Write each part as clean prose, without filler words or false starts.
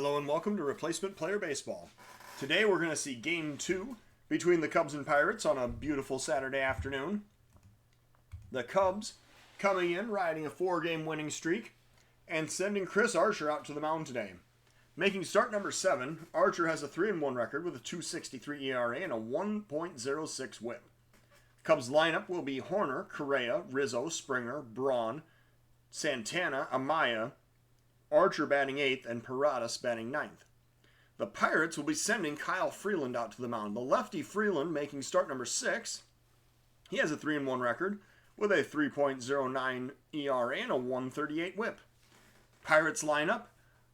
Hello and welcome to Replacement Player Baseball. Today we're going to see Game 2 between the Cubs and Pirates on a beautiful Saturday afternoon. The Cubs coming in, riding a 4-game winning streak, and sending Chris Archer out to the mound today. Making start number 7, Archer has a 3-1 record with a 2.63 ERA and a 1.06 WHIP. Cubs lineup will be Hoerner, Correa, Rizzo, Springer, Braun, Santana, Amaya, Archer batting 8th, and Paradas batting 9th. The Pirates will be sending Kyle Freeland out to the mound. The lefty Freeland making start number 6. He has a 3-1 record with a 3.09 ERA and a 1.38 WHIP. Pirates lineup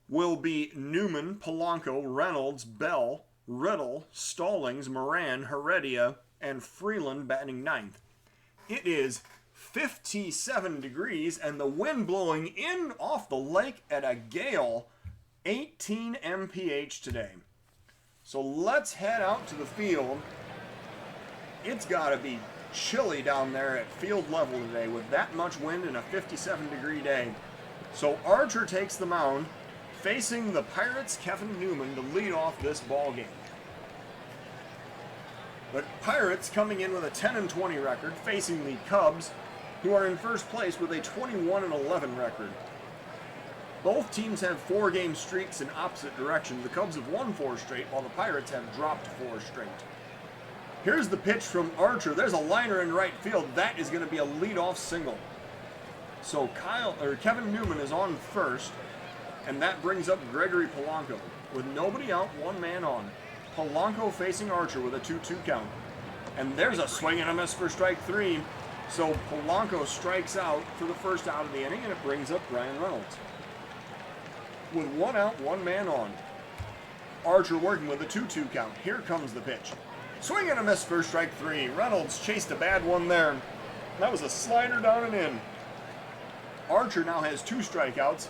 will be Newman, Polanco, Reynolds, Bell, Riddle, Stallings, Moran, Heredia, and Freeland batting 9th. It is 57 degrees and the wind blowing in off the lake at a gale, 18 mph today. So let's head out to the field. It's got to be chilly down there at field level today with that much wind and a 57 degree day. So Archer takes the mound, facing the Pirates' Kevin Newman to lead off this ball game. The Pirates coming in with a 10-20 record, facing the Cubs, who are in first place with a 21-11 record. Both teams have 4-game streaks in opposite directions. The Cubs have won 4 straight, while the Pirates have dropped 4 straight. Here's the pitch from Archer. There's a liner in right field. That is going to be a leadoff single. So Kevin Newman is on first, and that brings up Gregory Polanco. With nobody out, 1 man on. Polanco facing Archer with a 2-2 count. And there's a swing and a miss for strike 3. So Polanco strikes out for the first out of the inning, and it brings up Bryan Reynolds. With 1 out, 1 man on. Archer working with a 2-2 count. Here comes the pitch. Swing and a miss for strike 3. Reynolds chased a bad one there. That was a slider down and in. Archer now has 2 strikeouts,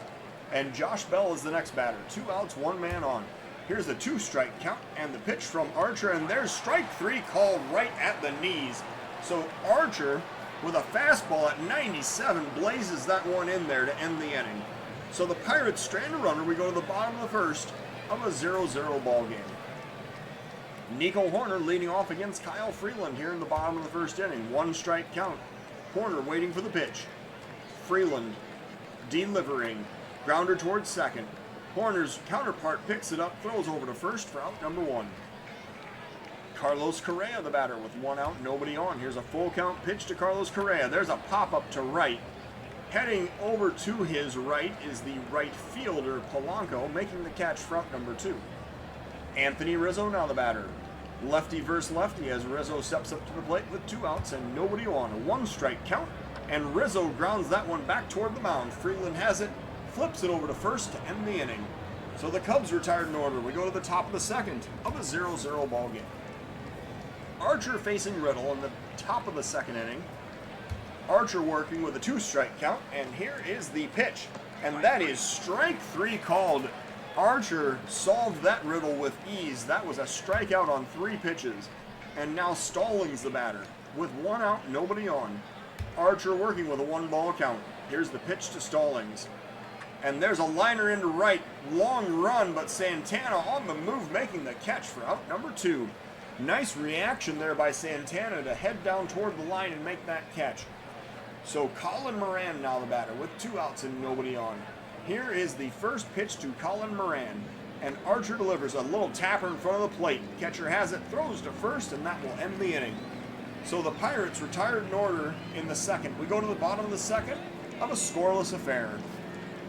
and Josh Bell is the next batter. 2 outs, 1 man on. Here's the 2-strike count and the pitch from Archer, and there's strike 3 called right at the knees. So Archer, with a fastball at 97, blazes that one in there to end the inning. So the Pirates strand a runner. We go to the bottom of the first of a 0-0 ball game. Nico Hoerner leading off against Kyle Freeland here in the bottom of the first inning. 1-strike count. Hoerner waiting for the pitch. Freeland delivering. Grounder towards second. Hoerner's counterpart picks it up, throws over to first for out number 1. Carlos Correa, the batter, with 1 out, nobody on. Here's a full count pitch to Carlos Correa. There's a pop-up to right. Heading over to his right is the right fielder, Polanco, making the catch for out number 2. Anthony Rizzo now the batter. Lefty versus lefty as Rizzo steps up to the plate with 2 outs and nobody on. A 1-strike count, and Rizzo grounds that one back toward the mound. Freeland has it, flips it over to first to end the inning. So the Cubs retired in order. We go to the top of the second of a 0-0 ball game. Archer facing Riddle in the top of the second inning. Archer working with a 2-strike count, and here is the pitch. And that is strike 3 called. Archer solved that riddle with ease. That was a strikeout on 3 pitches. And now Stallings the batter. With 1 out, nobody on. Archer working with a 1-ball count. Here's the pitch to Stallings. And there's a liner into right. Long run, but Santana on the move, making the catch for out number 2. Nice reaction there by Santana to head down toward the line and make that catch. So Colin Moran now the batter with 2 outs and nobody on. Here is the first pitch to Colin Moran, and Archer delivers a little tapper in front of the plate. Catcher has it, throws to first, and that will end the inning. So the Pirates retired in order in the second. We go to the bottom of the second of a scoreless affair.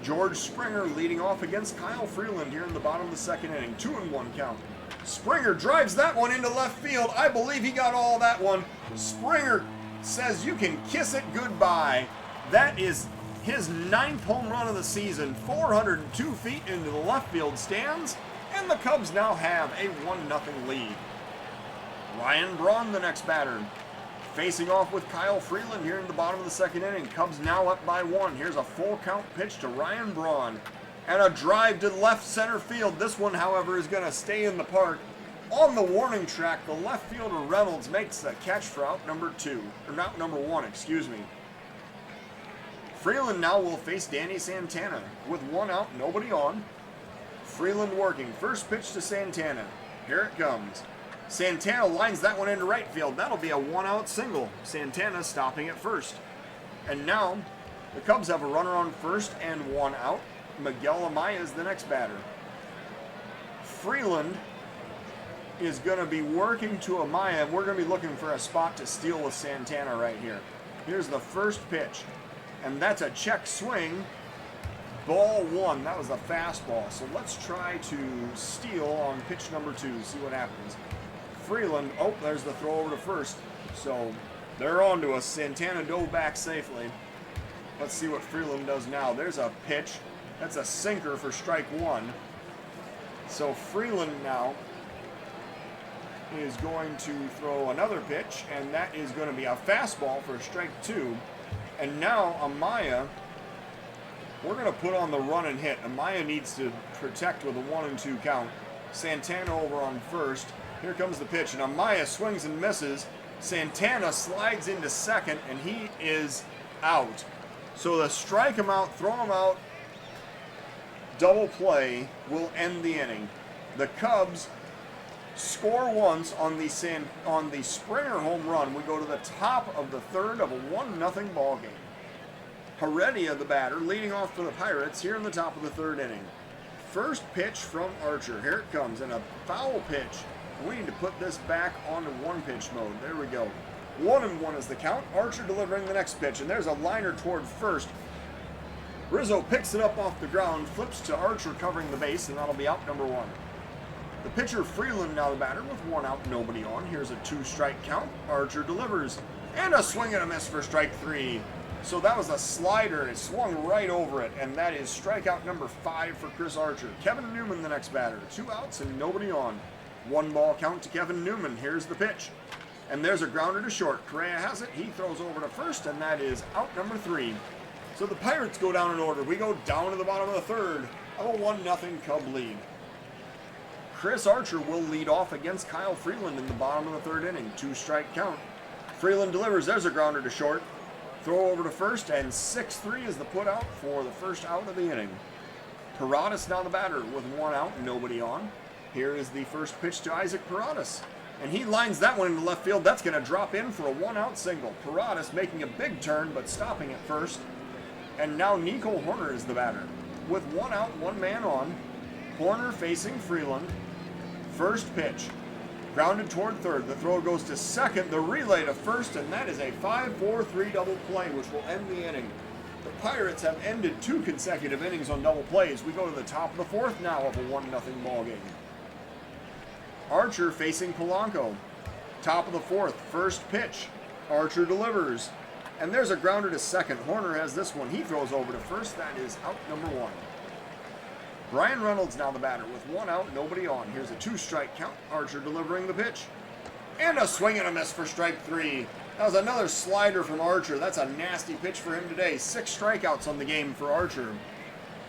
George Springer leading off against Kyle Freeland here in the bottom of the second inning. 2-1 count. Springer drives that one into left field. I believe he got all that one. Springer says you can kiss it goodbye. That is his 9th home run of the season. 402 feet into the left field stands. And the Cubs now have a 1-0 lead. Ryan Braun, the next batter, facing off with Kyle Freeland here in the bottom of the second inning. Cubs now up by 1. Here's a full count pitch to Ryan Braun. And a drive to left center field. This one, however, is going to stay in the park. On the warning track, the left fielder Reynolds makes the catch for out number 1, excuse me. Freeland now will face Danny Santana with 1 out, nobody on. Freeland working. First pitch to Santana. Here it comes. Santana lines that one into right field. That'll be a one-out single. Santana stopping at first. And now, the Cubs have a runner on first and one out. Miguel Amaya is the next batter. Freeland is going to be working to Amaya, and we're going to be looking for a spot to steal with Santana right here. Here's the first pitch, and that's a check swing. Ball one. That was a fastball. So let's try to steal on pitch number 2, see what happens. Freeland, oh, there's the throw over to first. So they're on to us. Santana dove back safely. Let's see what Freeland does now. There's a pitch. That's a sinker for strike 1. So Freeland now is going to throw another pitch, and that is going to be a fastball for strike 2. And now Amaya, we're going to put on the run and hit. Amaya needs to protect with a 1-2 count. Santana over on first. Here comes the pitch, and Amaya swings and misses. Santana slides into second, and he is out. So the strike him out, throw him out, double play will end the inning. The Cubs score once on the Springer home run. We go to the top of the third of a 1-0 ball game. Heredia, the batter, leading off for the Pirates here in the top of the third inning. First pitch from Archer. Here it comes, and a foul pitch. We need to put this back onto one-pitch mode. There we go. 1-1 is the count. Archer delivering the next pitch, and there's a liner toward first. Rizzo picks it up off the ground, flips to Archer covering the base, and that'll be out number 1. The pitcher Freeland now the batter with 1 out, nobody on. Here's a 2-strike count. Archer delivers, and a swing and a miss for strike 3. So that was a slider, and it swung right over it, and that is strikeout number 5 for Chris Archer. Kevin Newman the next batter. 2 outs and nobody on. 1-ball count to Kevin Newman. Here's the pitch. And there's a grounder to short. Correa has it. He throws over to first, and that is out number 3. So the Pirates go down in order. We go down to the bottom of the third of a 1-0 Cub lead. Chris Archer will lead off against Kyle Freeland in the bottom of the third inning. 2-strike count. Freeland delivers. There's a grounder to short. Throw over to first, and 6-3 is the put out for the first out of the inning. Paradas now the batter with 1 out, nobody on. Here is the first pitch to Isaac Paradas. And he lines that one into left field. That's going to drop in for a 1-out single. Paradas making a big turn, but stopping at first. And now Nico Horner is the batter. With 1 out, 1 man on. Horner facing Freeland. First pitch. Grounded toward third. The throw goes to second. The relay to first, and that is a 5-4-3 double play, which will end the inning. The Pirates have ended 2 consecutive innings on double plays. We go to the top of the fourth now of a 1-0 ball game. Archer facing Polanco. Top of the fourth. First pitch. Archer delivers. And there's a grounder to second. Horner has this one. He throws over to first. That is out number 1. Brian Reynolds now the batter with 1 out, nobody on. Here's a 2-strike count. Archer delivering the pitch. And a swing and a miss for strike 3. That was another slider from Archer. That's a nasty pitch for him today. 6 strikeouts on the game for Archer.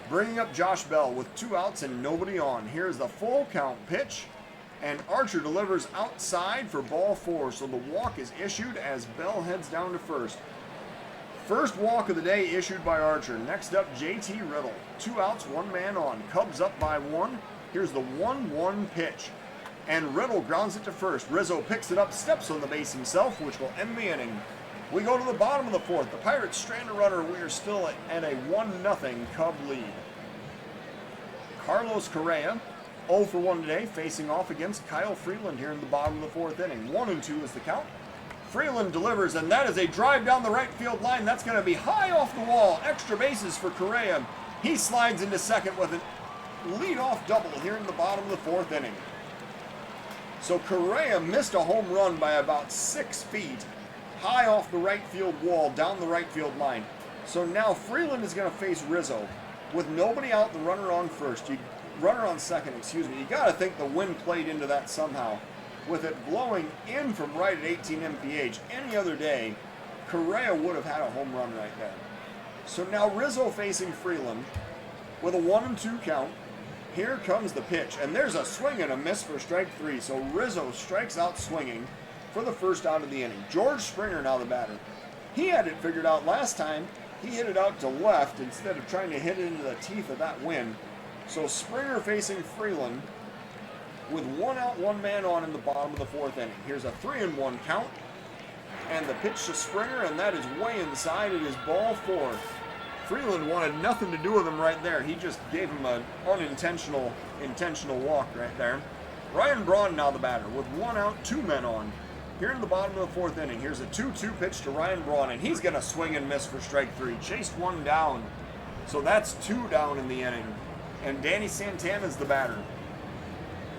Bringing up Josh Bell with 2 outs and nobody on. Here's the full count pitch. And Archer delivers outside for ball 4. So the walk is issued as Bell heads down to first. First walk of the day issued by Archer. Next up, JT Riddle. 2 outs, 1 man on. Cubs up by 1. Here's the 1-1 pitch. And Riddle grounds it to first. Rizzo picks it up, steps on the base himself, which will end the inning. We go to the bottom of the fourth. The Pirates strand a runner. We are still at a 1-0 Cub lead. Carlos Correa, 0 for 1 today, facing off against Kyle Freeland here in the bottom of the fourth inning. 1-2 is the count. Freeland delivers, and that is a drive down the right field line. That's going to be high off the wall. Extra bases for Correa. He slides into second with a leadoff double here in the bottom of the fourth inning. So Correa missed a home run by about 6 feet, high off the right field wall, down the right field line. So now Freeland is going to face Rizzo. With nobody out, the runner on second, You got to think the wind played into that somehow. With it blowing in from right at 18 mph, any other day, Correa would have had a home run right there. So now Rizzo facing Freeland with a 1-2 count. Here comes the pitch, and there's a swing and a miss for strike 3. So Rizzo strikes out swinging for the first out of the inning. George Springer now the batter. He had it figured out last time. He hit it out to left instead of trying to hit it into the teeth of that wind. So Springer facing Freeland with 1 out, 1 man on in the bottom of the 4th inning. Here's a 3-1 count. And the pitch to Springer, and that is way inside. It is ball 4. Freeland wanted nothing to do with him right there. He just gave him an intentional walk right there. Ryan Braun now the batter with 1 out, 2 men on. Here in the bottom of the 4th inning, here's a 2-2 pitch to Ryan Braun, and he's going to swing and miss for strike 3. Chased 1 down. So that's 2 down in the inning. And Danny Santana's the batter.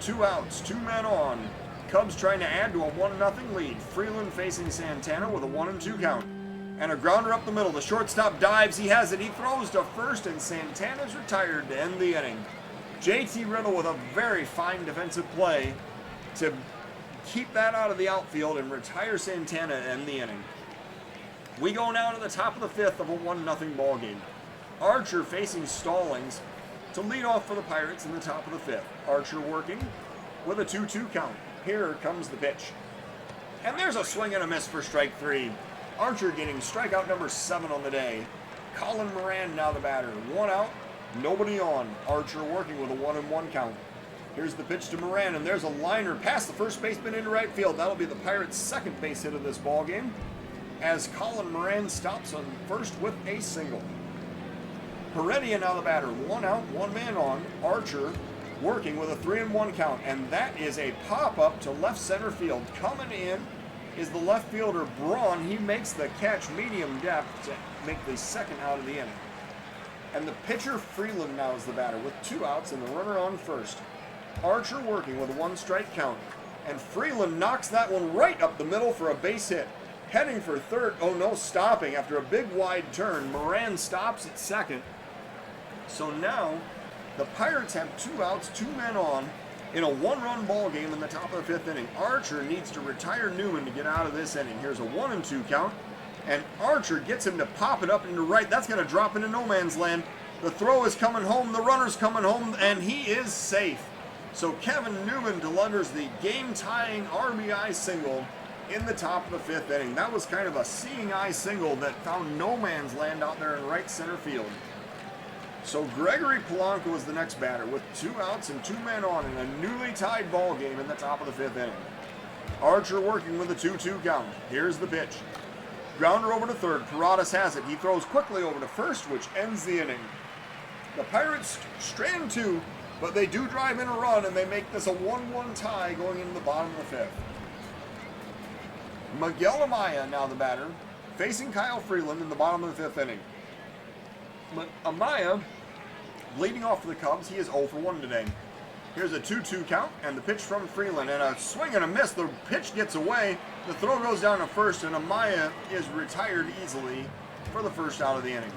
2 outs, 2 men on. Cubs trying to add to a 1-0 lead. Freeland facing Santana with a 1-2 count. And a grounder up the middle. The shortstop dives. He has it. He throws to first, and Santana's retired to end the inning. JT Riddle with a very fine defensive play to keep that out of the outfield and retire Santana to end the inning. We go now to the top of the 5th of a 1-0 ball game. Archer facing Stallings to lead off for the Pirates in the top of the 5th. Archer working with a 2-2 count. Here comes the pitch. And there's a swing and a miss for strike 3. Archer getting strikeout number 7 on the day. Colin Moran now the batter. 1 out, nobody on. Archer working with a 1-1 count. Here's the pitch to Moran, and there's a liner past the first baseman into right field. That'll be the Pirates' 2nd base hit of this ball game, as Colin Moran stops on first with a single. Heredia now the batter. 1 out, 1 man on. Archer working with a 3-1 count, and that is a pop-up to left center field. Coming in is the left fielder Braun. He makes the catch medium depth to make the 2nd out of the inning. And the pitcher Freeland now is the batter with 2 outs and the runner on first. Archer working with a 1-strike count, and Freeland knocks that one right up the middle for a base hit. Heading for 3rd, oh no, stopping after a big wide turn. Moran stops at 2nd. So now the Pirates have 2 outs, 2 men on in a 1-run ball game in the top of the 5th inning. Archer needs to retire Newman to get out of this inning. Here's a 1-2 count, and Archer gets him to pop it up into right. That's going to drop into no man's land. The throw is coming home, the runner's coming home, and he is safe. So Kevin Newman delivers the game-tying RBI single in the top of the 5th inning. That was kind of a seeing eye single that found no man's land out there in right center field. So Gregory Polanco is the next batter with 2 outs and 2 men on in a newly tied ball game in the top of the 5th inning. Archer working with a 2-2 count. Here's the pitch. Grounder over to 3rd. Paradas has it. He throws quickly over to 1st, which ends the inning. The Pirates strand 2, but they do drive in a run, and they make this a 1-1 tie going into the bottom of the 5th. Miguel Amaya now the batter, facing Kyle Freeland in the bottom of the 5th inning. Amaya leading off for the Cubs. He is 0 for 1 today. Here's a 2-2 count, and the pitch from Freeland, and a swing and a miss. The pitch gets away. The throw goes down to 1st, and Amaya is retired easily for the 1st out of the inning.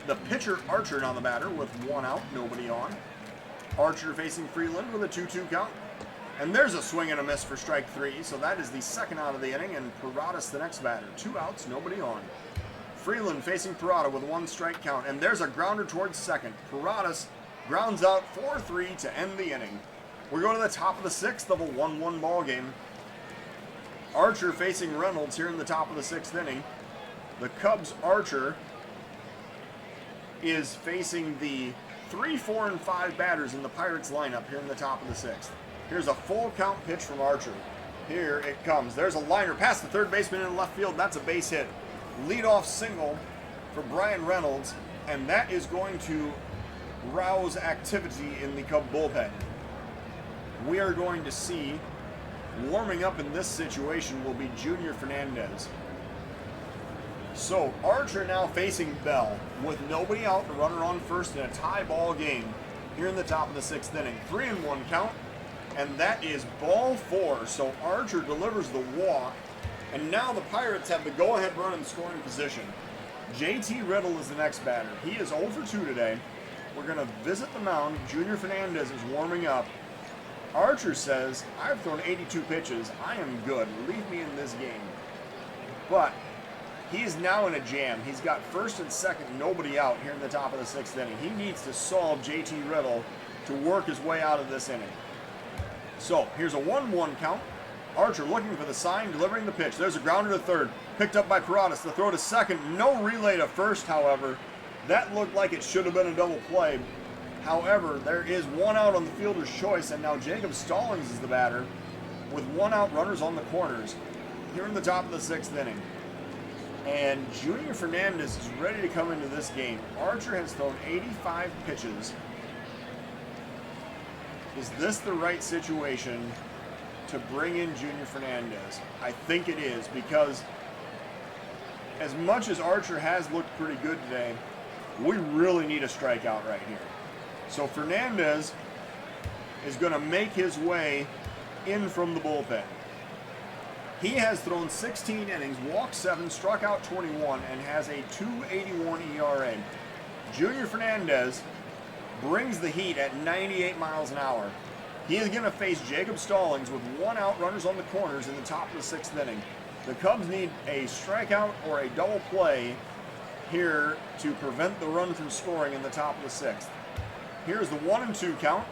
The pitcher Archer on the batter with 1 out, nobody on. Archer facing Freeland with a 2-2 count. And there's a swing and a miss for strike 3, so that is the 2nd out of the inning, and Paradas the next batter. 2 outs, nobody on. Freeland facing Parada with a 1-strike count, and there's a grounder towards 2nd. Paradas grounds out 4-3 to end the inning. We're going to the top of the 6th of a 1-1 ball game. Archer facing Reynolds here in the top of the 6th inning. The Cubs' Archer is facing the 3, 4, and 5 batters in the Pirates lineup here in the top of the 6th. Here's a full count pitch from Archer. Here it comes. There's a liner past the 3rd baseman in left field. That's a base hit. Leadoff single for Brian Reynolds, and that is going to rouse activity in the Cub bullpen. We are going to see, warming up in this situation will be Junior Fernandez. So Archer now facing Bell with nobody out, the runner on 1st in a tie ball game here in the top of the 6th inning. 3-1 count, and that is ball 4. So Archer delivers the walk, and now the Pirates have the go-ahead run in scoring position. JT Riddle is the next batter. He is 0 for 2 today. We're going to visit the mound. Junior Fernandez is warming up. Archer says, I've thrown 82 pitches. I am good. Leave me in this game. But he is now in a jam. He's got 1st and 2nd, nobody out here in the top of the 6th inning. He needs to solve JT Riddle to work his way out of this inning. So here's a 1-1 count. Archer looking for the sign, delivering the pitch. There's a grounder to 3rd, picked up by Paradas. The throw to 2nd, no relay to 1st, however. That looked like it should have been a double play. However, there is one out on the fielder's choice, and now Jacob Stallings is the batter with one out, runners on the corners here in the top of the 6th inning. And Junior Fernandez is ready to come into this game. Archer has thrown 85 pitches. Is this the right situation to bring in Junior Fernandez? I think it is, because as much as Archer has looked pretty good today, we really need a strikeout right here. So Fernandez is going to make his way in from the bullpen. He has thrown 16 innings, walked 7, struck out 21, and has a 2.81 ERA. Junior Fernandez brings the heat at 98 miles an hour. He is going to face Jacob Stallings with one out, runners on the corners in the top of the 6th inning. The Cubs need a strikeout or a double play here to prevent the run from scoring in the top of the 6th. Here's the 1-2 count.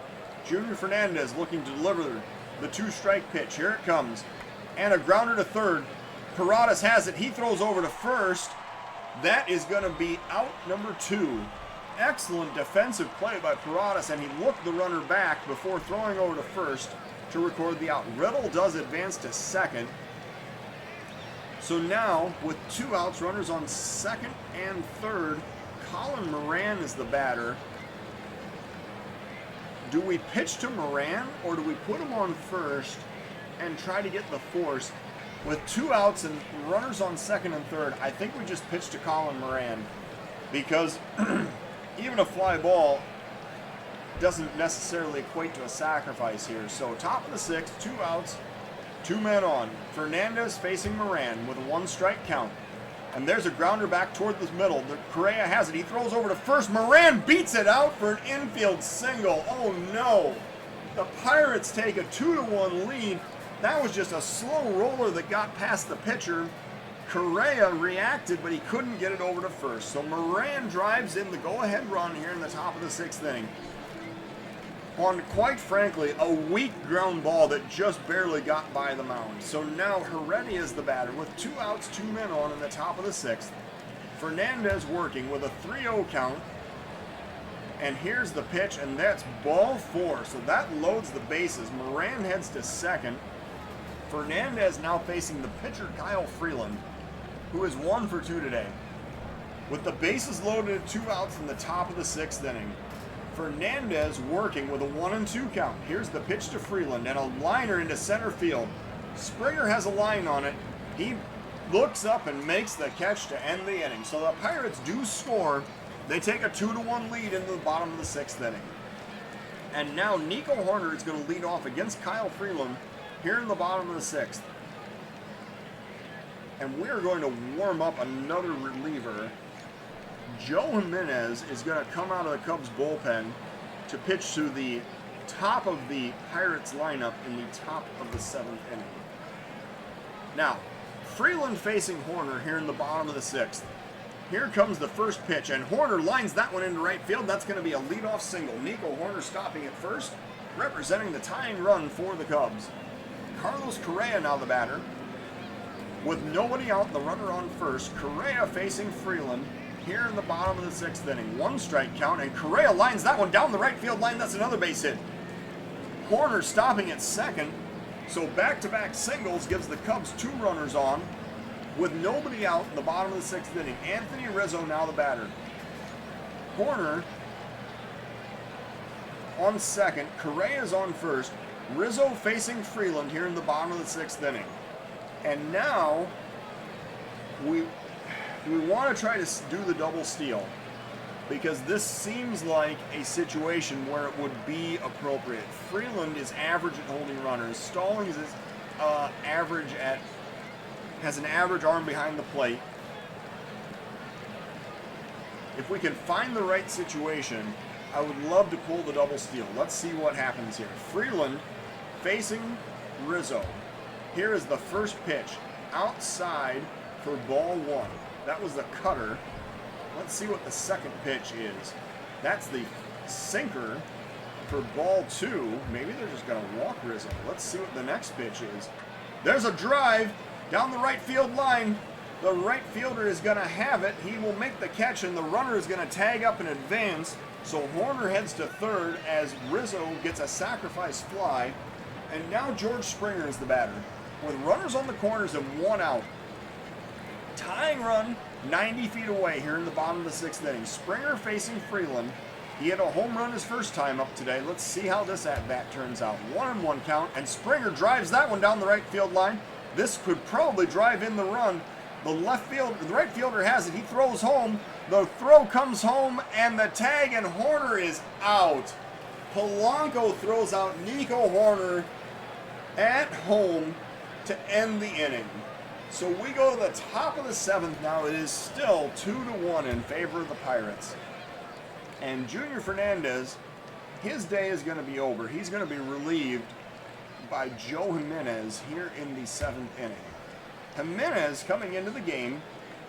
Junior Fernandez looking to deliver the 2-strike pitch. Here it comes. And a grounder to third. Paradas has it. He throws over to first. That is going to be out number 2. Excellent defensive play by Paradas, and he looked the runner back before throwing over to first to record the out. Riddle does advance to second. So now, with 2 outs, runners on second and third, Colin Moran is the batter. Do we pitch to Moran, or do we put him on first and try to get the force? With 2 outs and runners on second and third, I think we just pitch to Colin Moran, because even a fly ball doesn't necessarily equate to a sacrifice here. So top of the 6th, 2 outs, 2 men on. Fernandez facing Moran with a 1-strike count. And there's a grounder back toward the middle. Correa has it. He throws over to first. Moran beats it out for an infield single. Oh no. The Pirates take a 2-1 lead. That was just a slow roller that got past the pitcher. Correa reacted, but he couldn't get it over to first. So Moran drives in the go-ahead run here in the top of the 6th inning. On, quite frankly, a weak ground ball that just barely got by the mound. So now Heredia is the batter with 2 outs, 2 men on in the top of the 6th. Fernandez working with a 3-0 count. And here's the pitch, and that's ball 4. So that loads the bases. Moran heads to second. Fernandez now facing the pitcher, Kyle Freeland, who is 1 for 2 today. With the bases loaded at 2 outs in the top of the 6th inning. Fernandez working with a 1-2 count. Here's the pitch to Freeland and a liner into center field. Springer has a line on it. He looks up and makes the catch to end the inning. So the Pirates do score. They take a 2-1 lead into the bottom of the 6th inning. And now Nico Hoerner is going to lead off against Kyle Freeland here in the bottom of the 6th. And we're going to warm up another reliever. Joe Jimenez is going to come out of the Cubs bullpen to pitch to the top of the Pirates lineup in the top of the 7th inning. Now, Freeland facing Hoerner here in the bottom of the 6th. Here comes the first pitch, and Hoerner lines that one into right field. That's going to be a leadoff single. Nico Hoerner stopping at first, representing the tying run for the Cubs. Carlos Correa now the batter. With nobody out, the runner on first. Correa facing Freeland here in the bottom of the 6th inning. 1-strike count, and Correa lines that one down the right field line. That's another base hit. Hoerner stopping at second. So back-to-back singles gives the Cubs 2 runners on. With nobody out in the bottom of the 6th inning. Anthony Rizzo now the batter. Hoerner on second. Correa's on first. Rizzo facing Freeland here in the bottom of the 6th inning. And now we want to try to do the double steal, because this seems like a situation where it would be appropriate. Freeland is average at holding runners. Stallings is has an average arm behind the plate. If we can find the right situation, I would love to pull the double steal. Let's see what happens here. Freeland facing Rizzo. Here is the first pitch. Outside for ball 1. That was the cutter. Let's see what the second pitch is. That's the sinker for ball 2. Maybe they're just going to walk Rizzo. Let's see what the next pitch is. There's a drive down the right field line. The right fielder is going to have it. He will make the catch, and the runner is going to tag up and advance. So Horner heads to third as Rizzo gets a sacrifice fly. And now George Springer is the batter. With runners on the corners and one out. Tying run 90 feet away here in the bottom of the sixth inning. Springer facing Freeland. He hit a home run his first time up today. Let's see how this at-bat turns out. 1-1 count, and Springer drives that one down the right field line. This could probably drive in the run. The right fielder has it. He throws home. The throw comes home, and the tag, and Horner is out. Polanco throws out Nico Horner at home to end the inning. So we go to the top of the seventh now. It is still 2-1 in favor of the Pirates. And Junior Fernandez, his day is going to be over. He's going to be relieved by Joe Jimenez here in the seventh inning. Jimenez, coming into the game,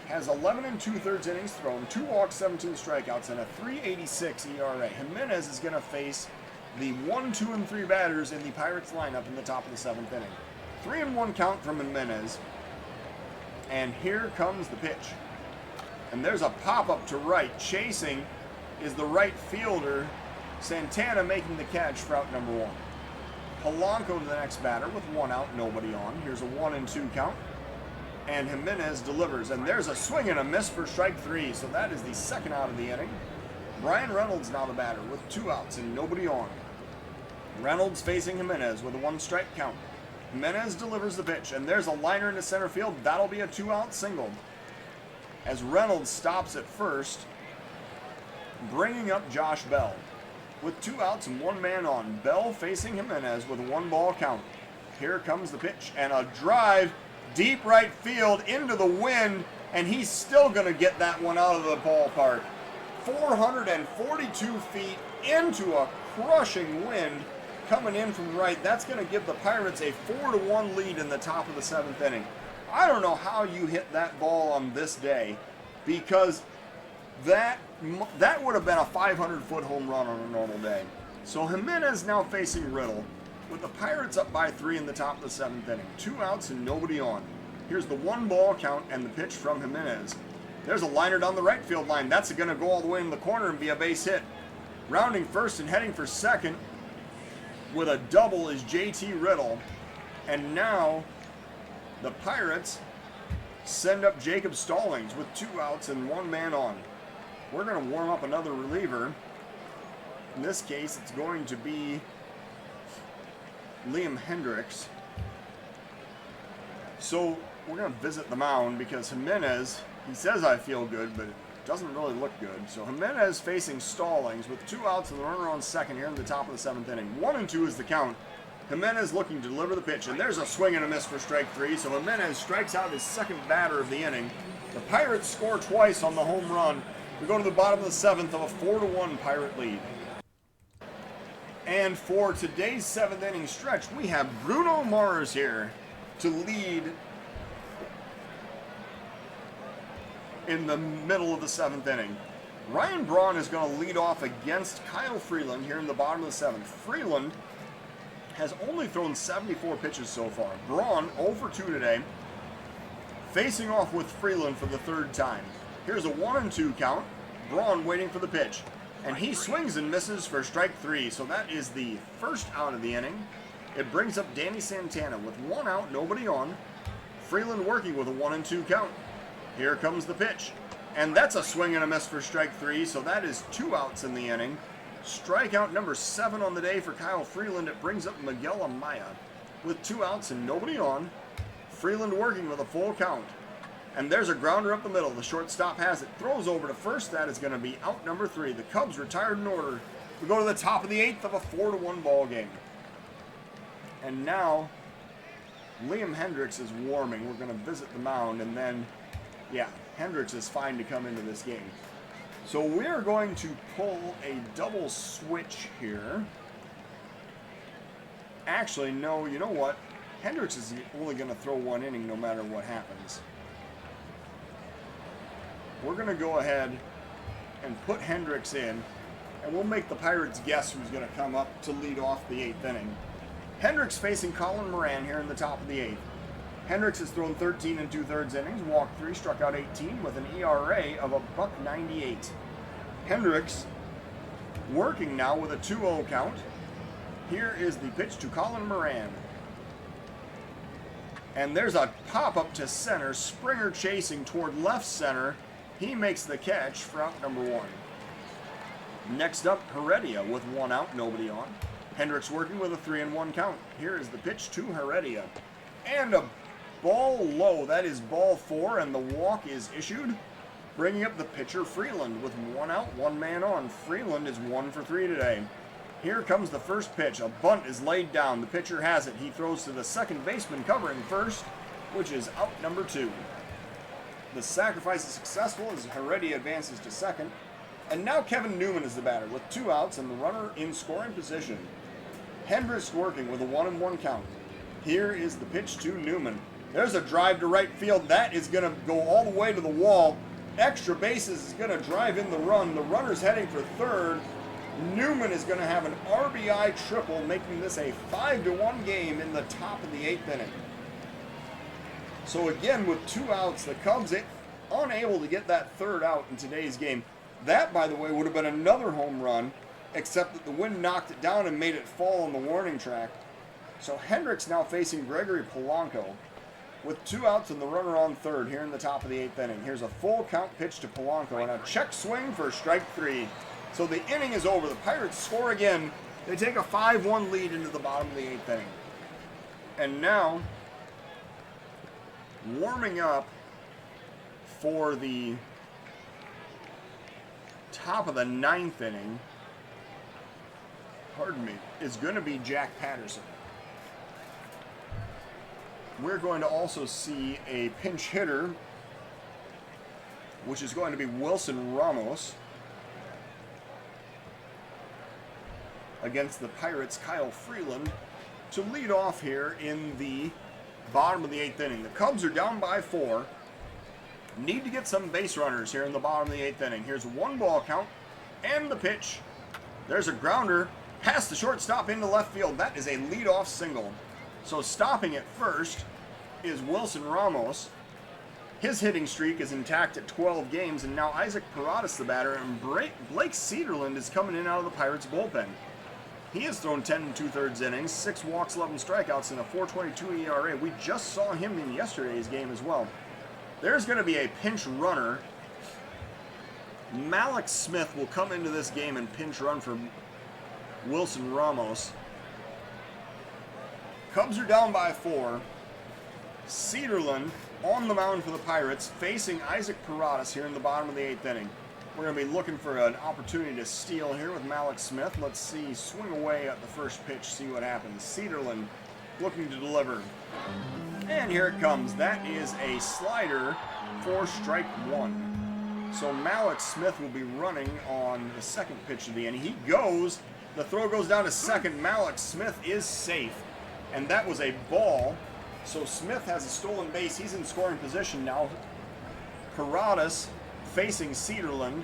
has 11 2/3 innings thrown, 2 walks, 17 strikeouts, and a 3.86 ERA. Jimenez is going to face the 1, 2, and 3 batters in the Pirates lineup in the top of the seventh inning. 3-1 count from Jimenez. And here comes the pitch. And there's a pop-up to right. Chasing is the right fielder, Santana, making the catch for out number 1. Polanco to the next batter with 1 out, nobody on. Here's a 1-2 count. And Jimenez delivers. And there's a swing and a miss for strike 3. So that is the second out of the inning. Brian Reynolds now the batter with 2 outs and nobody on. Reynolds facing Jimenez with a 1-strike count. Jimenez delivers the pitch, and there's a liner into center field. That'll be a 2-out single. As Reynolds stops at first, bringing up Josh Bell. With 2 outs and 1 man on, Bell facing Jimenez with a 1-ball count. Here comes the pitch, and a drive deep right field into the wind, and he's still going to get that one out of the ballpark. 442 feet into a crushing wind coming in from right. That's going to give the Pirates a 4-1 lead in the top of the seventh inning. I don't know how you hit that ball on this day, because that would have been a 500-foot home run on a normal day. So Jimenez now facing Riddle, with the Pirates up by 3 in the top of the seventh inning. 2 outs and nobody on. Here's the 1-ball count and the pitch from Jimenez. There's a liner down the right field line. That's going to go all the way in the corner and be a base hit. Rounding first and heading for second with a double is JT Riddle. And now the Pirates send up Jacob Stallings with 2 outs and 1 man on. We're going to warm up another reliever. In this case, it's going to be Liam Hendriks. So we're going to visit the mound because Jimenez, he says I feel good, but it doesn't really look good. So Jimenez facing Stallings with 2 outs and the runner on second here in the top of the seventh inning. 1-2 is the count. Jimenez looking to deliver the pitch, and there's a swing and a miss for strike 3. So Jimenez strikes out his second batter of the inning. The Pirates score twice on the home run. We go to the bottom of the seventh of a 4-1 Pirate lead. And for today's 7th inning stretch, we have Bruno Mars here to lead in the middle of the 7th inning. Ryan Braun is going to lead off against Kyle Freeland here in the bottom of the 7th. Freeland has only thrown 74 pitches so far. Braun 0 for 2 today, facing off with Freeland for the 3rd time. Here's a 1-2 count. Braun waiting for the pitch. And he swings and misses for strike 3. So that is the first out of the inning. It brings up Danny Santana with 1 out, nobody on. Freeland working with a 1-2 count. Here comes the pitch. And that's a swing and a miss for strike 3. So that is 2 outs in the inning. Strikeout number 7 on the day for Kyle Freeland. It brings up Miguel Amaya with 2 outs and nobody on. Freeland working with a full count. And there's a grounder up the middle. The shortstop has it. Throws over to first. That is going to be out number 3. The Cubs retired in order. We go to the top of the 8th of a 4-1 ball game. And now Liam Hendriks is warming. We're going to visit the mound, and then, yeah, Hendriks is fine to come into this game. So we're going to pull a double switch here. Actually, no, you know what? Hendriks is only going to throw 1 inning no matter what happens. We're going to go ahead and put Hendriks in, and we'll make the Pirates guess who's going to come up to lead off the 8th inning. Hendriks facing Colin Moran here in the top of the 8th. Hendriks has thrown 13 2/3 innings, walked 3, struck out 18 with an ERA of $1.98. Hendriks working now with a 2-0 count. Here is the pitch to Colin Moran. And there's a pop-up to center. Springer chasing toward left center. He makes the catch for out number 1. Next up, Heredia with 1 out, nobody on. Hendricks working with a 3-1 count. Here is the pitch to Heredia. And a ball low. That is ball 4, and the walk is issued. Bringing up the pitcher, Freeland, with 1 out, 1 man on. Freeland is 1 for 3 today. Here comes the first pitch. A bunt is laid down. The pitcher has it. He throws to the second baseman covering first, which is out number 2. The sacrifice is successful as Heredia advances to second. And now Kevin Newman is the batter with 2 outs and the runner in scoring position. Hendricks working with a 1-1 count. Here is the pitch to Newman. There's a drive to right field. That is going to go all the way to the wall. Extra bases is going to drive in the run. The runner's heading for third. Newman is going to have an RBI triple, making this a 5-1 game in the top of the 8th inning. So again, with 2 outs, the Cubs unable to get that 3rd out in today's game. That, by the way, would have been another home run, except that the wind knocked it down and made it fall on the warning track. So Hendricks now facing Gregory Polanco with 2 outs and the runner on third here in the top of the 8th inning. Here's a full count pitch to Polanco and a check swing for strike 3. So the inning is over. The Pirates score again. They take a 5-1 lead into the bottom of the 8th inning. And now, warming up for the top of the 9th inning, is going to be Jack Patterson. We're going to also see a pinch hitter, which is going to be Wilson Ramos, against the Pirates' Kyle Freeland, to lead off here in the bottom of the 8th inning. The Cubs are down by 4. Need to get some base runners here in the bottom of the 8th inning. Here's a 1-ball count and the pitch. There's a grounder past the shortstop into left field. That is a leadoff single. So stopping at first is Wilson Ramos. His hitting streak is intact at 12 games, and now Isaac Paradas, the batter, and Blake Cederland is coming in out of the Pirates' bullpen. He has thrown 10 2/3 innings, 6 walks, 11 strikeouts, and a 4.22 ERA. We just saw him in yesterday's game as well. There's going to be a pinch runner. Malik Smith will come into this game and pinch run for Wilson Ramos. Cubs are down by 4. Cederland on the mound for the Pirates, facing Isaac Paradas here in the bottom of the 8th inning. We're going to be looking for an opportunity to steal here with Malik Smith. Let's see, swing away at the first pitch, see what happens. Cederland looking to deliver. And here it comes. That is a slider for strike 1. So Malik Smith will be running on the second pitch of the inning. He goes, the throw goes down to second. Malik Smith is safe. And that was a ball. So Smith has a stolen base. He's in scoring position now. Paradas facing Cederland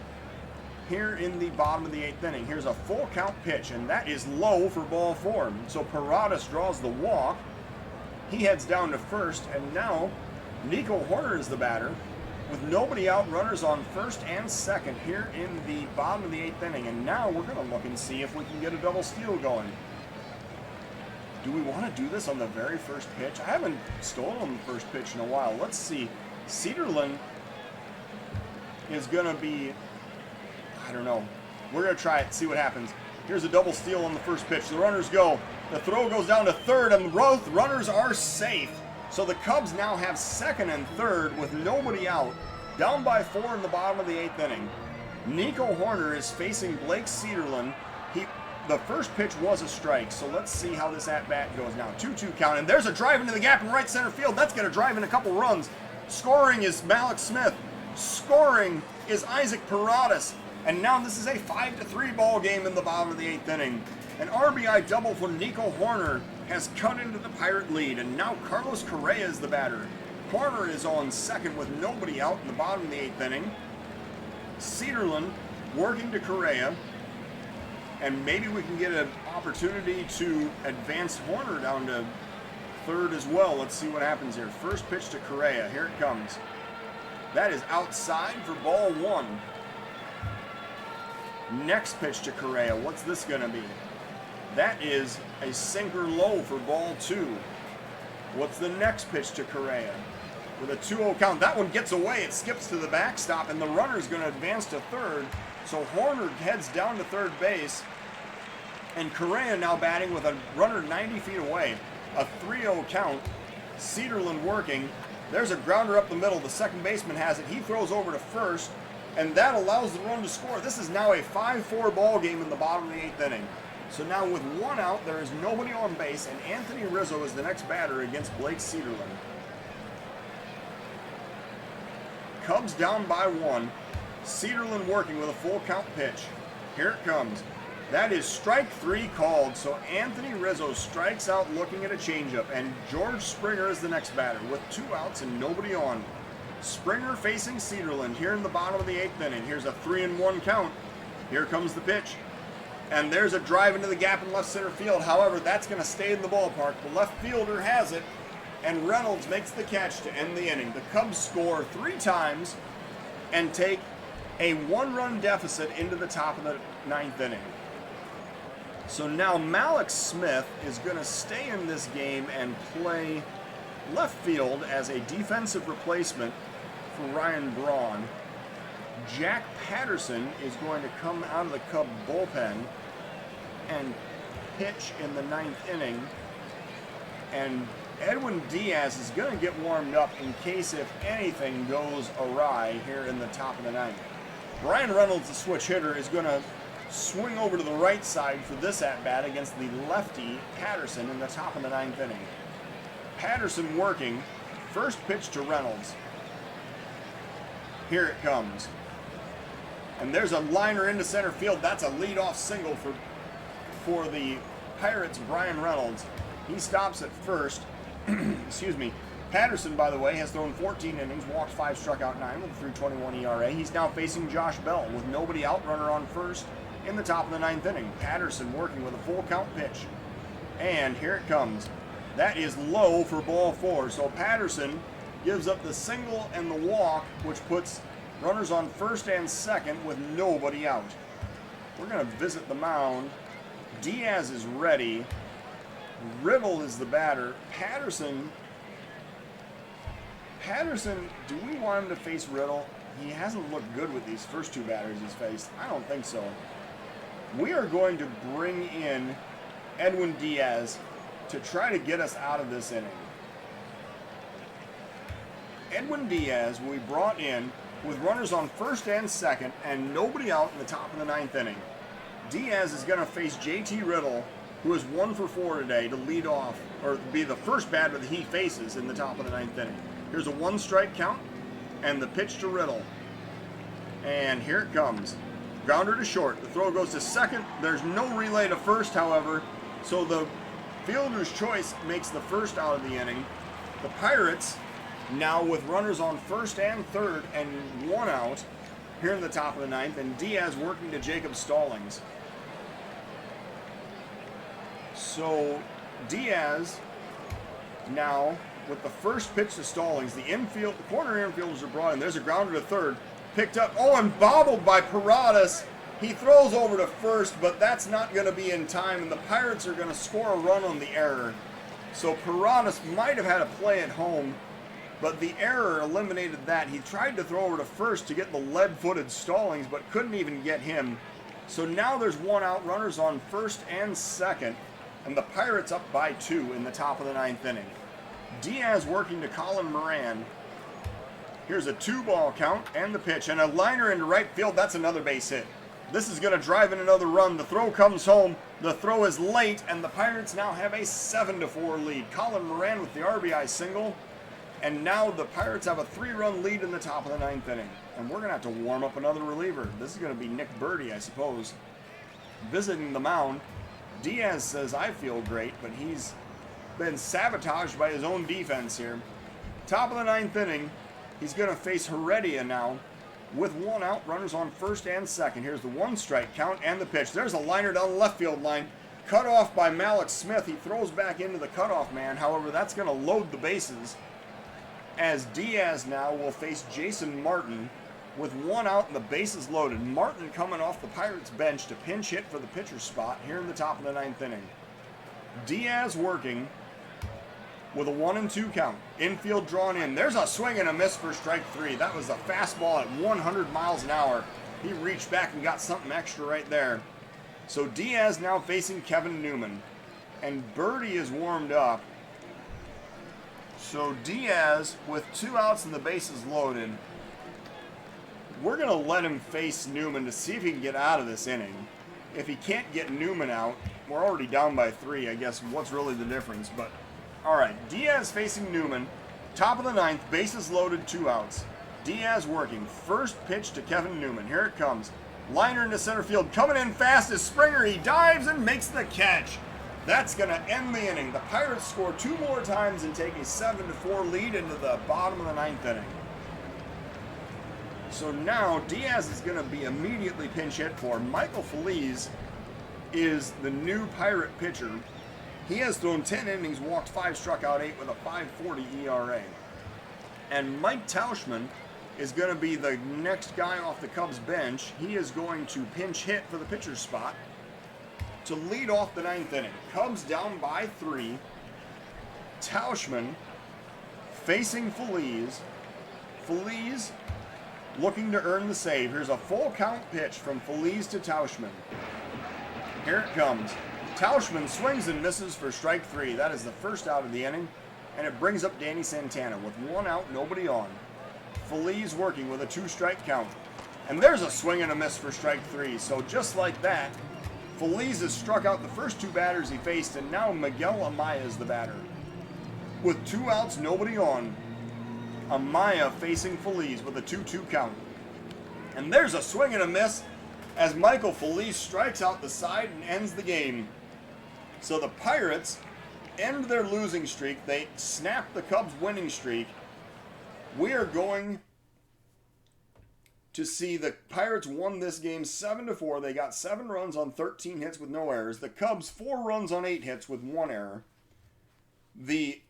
here in the bottom of the 8th inning. Here's a full count pitch, and that is low for ball 4. So Paradas draws the walk. He heads down to first, and now Nico Horner is the batter with nobody out, runners on first and second here in the bottom of the 8th inning. And now we're going to look and see if we can get a double steal going. Do we want to do this on the very first pitch? I haven't stolen on the first pitch in a while. Let's see. Cederland is going to be, I don't know. We're going to try it, see what happens. Here's a double steal on the first pitch. The runners go. The throw goes down to third, and both runners are safe. So the Cubs now have second and third with nobody out. Down by 4 in the bottom of the 8th inning. Nico Horner is facing Blake Cederland. The first pitch was a strike, so let's see how this at-bat goes now. 2-2 count, and there's a drive into the gap in right center field. That's going to drive in a couple runs. Scoring is Malik Smith. Scoring is Isaac Paradas. And now this is a 5-3 ball game in the bottom of the 8th inning. An RBI double for Nico Horner has cut into the Pirate lead, and now Carlos Correa is the batter. Horner is on second with nobody out in the bottom of the 8th inning. Cederland working to Correa. And maybe we can get an opportunity to advance Horner down to third as well. Let's see what happens here. First pitch to Correa. Here it comes. That is outside for ball 1. Next pitch to Correa. What's this going to be? That is a sinker low for ball 2. What's the next pitch to Correa? With a 2-0 count. That one gets away. It skips to the backstop, and the runner's going to advance to third. So Hoerner heads down to third base, and Correa now batting with a runner 90 feet away. A 3-0 count. Cederlund working. There's a grounder up the middle. The second baseman has it. He throws over to first, and that allows the run to score. This is now a 5-4 ball game in the bottom of the 8th inning. So now with one out, there is nobody on base, and Anthony Rizzo is the next batter against Blake Cederlund. Cubs down by 1. Cederlund working with a full count pitch. Here it comes. That is strike 3 called, so Anthony Rizzo strikes out looking at a changeup, and George Springer is the next batter with 2 outs and nobody on. Springer facing Cederlund here in the bottom of the 8th inning. Here's a 3-1 count. Here comes the pitch. And there's a drive into the gap in left center field. However, that's going to stay in the ballpark. The left fielder has it, and Reynolds makes the catch to end the inning. The Cubs score 3 times and take a 1-run deficit into the top of the 9th inning. So now Mallex Smith is going to stay in this game and play left field as a defensive replacement for Ryan Braun. Jack Patterson is going to come out of the Cub bullpen and pitch in the 9th inning. And Edwin Diaz is going to get warmed up in case if anything goes awry here in the top of the 9th. Brian Reynolds, the switch hitter, is going to swing over to the right side for this at-bat against the lefty Patterson in the top of the 9th inning. Patterson working. First pitch to Reynolds. Here it comes. And there's a liner into center field. That's a leadoff single for the Pirates, Brian Reynolds. He stops at first. Excuse me. Patterson, by the way, has thrown 14 innings, walked 5, struck out 9 with a 3.21 ERA. He's now facing Josh Bell with nobody out, runner on first in the top of the 9th inning. Patterson working with a full count pitch. And here it comes. That is low for ball 4. So Patterson gives up the single and the walk, which puts runners on first and second with nobody out. We're going to visit the mound. Diaz is ready. Riddle is the batter. Patterson, do we want him to face Riddle? He hasn't looked good with these first 2 batters he's faced. I don't think so. We are going to bring in Edwin Diaz to try to get us out of this inning. Edwin Diaz we brought in with runners on first and second and nobody out in the top of the 9th inning. Diaz is going to face JT Riddle, who is 1 for 4 today, to lead off, or be the first batter that he faces in the top of the 9th inning. Here's a 1-strike count, and the pitch to Riddle. And here it comes. Grounder to short. The throw goes to second. There's no relay to first, however, so the fielder's choice makes the first out of the inning. The Pirates, now with runners on first and third and 1 out, here in the top of the 9th, and Diaz working to Jacob Stallings. So Diaz now with the first pitch to Stallings, the corner infielders are brought in. There's a grounder to third, picked up, and bobbled by Paradas. He throws over to first, but that's not going to be in time, and the Pirates are going to score a run on the error. So Paradas might have had a play at home, but the error eliminated that. He tried to throw over to first to get the lead-footed Stallings, but couldn't even get him. So now there's 1 out, runners on first and second, and the Pirates up by 2 in the top of the 9th inning. Diaz working to Colin Moran. Here's a 2-ball count and the pitch, and a liner into right field. That's another base hit. This is going to drive in another run. The throw comes home. The throw is late, and the Pirates now have a 7-4 lead. Colin Moran with the RBI single, and now the Pirates have a 3-run lead in the top of the 9th inning. And we're going to have to warm up another reliever. This is going to be Nick Birdie, I suppose. Visiting the mound, Diaz says, I feel great, but he's been sabotaged by his own defense here. Top of the 9th inning, he's going to face Heredia now with 1 out, runners on first and second. Here's the 1-strike count and the pitch. There's a liner down the left field line, cut off by Mallex Smith. He throws back into the cutoff man. However, that's going to load the bases as Diaz now will face Jason Martin with 1 out and the bases loaded. Martin coming off the Pirates bench to pinch hit for the pitcher's spot here in the top of the 9th inning. Diaz working with a 1-2 count. Infield drawn in. There's a swing and a miss for strike 3. That was a fastball at 100 miles an hour. He reached back and got something extra right there. So Diaz now facing Kevin Newman. And Birdie is warmed up. So Diaz with 2 outs and the bases loaded. We're going to let him face Newman to see if he can get out of this inning. If he can't get Newman out, we're already down by 3. I guess what's really the difference? But all right, Diaz facing Newman. Top of the 9th, bases loaded, 2 outs. Diaz working. First pitch to Kevin Newman. Here it comes. Liner into center field. Coming in fast is Springer. He dives and makes the catch. That's going to end the inning. The Pirates score 2 more times and take a 7-4 lead into the bottom of the 9th inning. So now Diaz is going to be immediately pinch hit for. Michael Feliz is the new Pirate pitcher. He has thrown 10 innings, walked 5, struck out 8 with a 5.40 ERA. And Mike Tauschman is going to be the next guy off the Cubs bench. He is going to pinch hit for the pitcher's spot to lead off the 9th inning. Cubs down by 3. Tauschman facing Feliz. Feliz looking to earn the save. Here's a full count pitch from Feliz to Tauschman. Here it comes. Tauschman swings and misses for strike 3. That is the first out of the inning, and it brings up Danny Santana with 1 out, nobody on. Feliz working with a 2-strike count. And there's a swing and a miss for strike 3. So just like that, Feliz has struck out the first 2 batters he faced, and now Miguel Amaya is the batter. With 2 outs, nobody on, Amaya facing Feliz with a 2-2 count. And there's a swing and a miss as Michael Feliz strikes out the side and ends the game. So the Pirates end their losing streak. They snap the Cubs' winning streak. We are going to see the Pirates won this game 7-4. They got 7 runs on 13 hits with no errors. The Cubs 4 runs on 8 hits with 1 error. The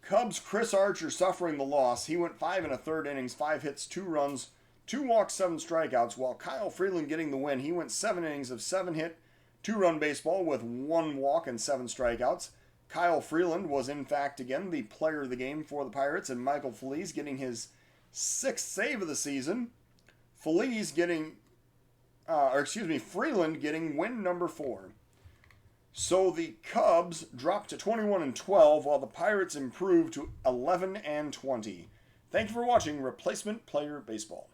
Cubs' Chris Archer suffering the loss. He went 5 1/3 innings, 5 hits, 2 runs, 2 walks, 7 strikeouts, while Kyle Freeland getting the win. He went 7 innings of 7-hit, 2-run baseball with 1 walk and 7 strikeouts. Kyle Freeland was, in fact, again, the player of the game for the Pirates, and Michael Feliz getting his 6th save of the season. Freeland getting win number 4. So the Cubs dropped to 21-12, while the Pirates improved to 11-20. Thank you for watching Replacement Player Baseball.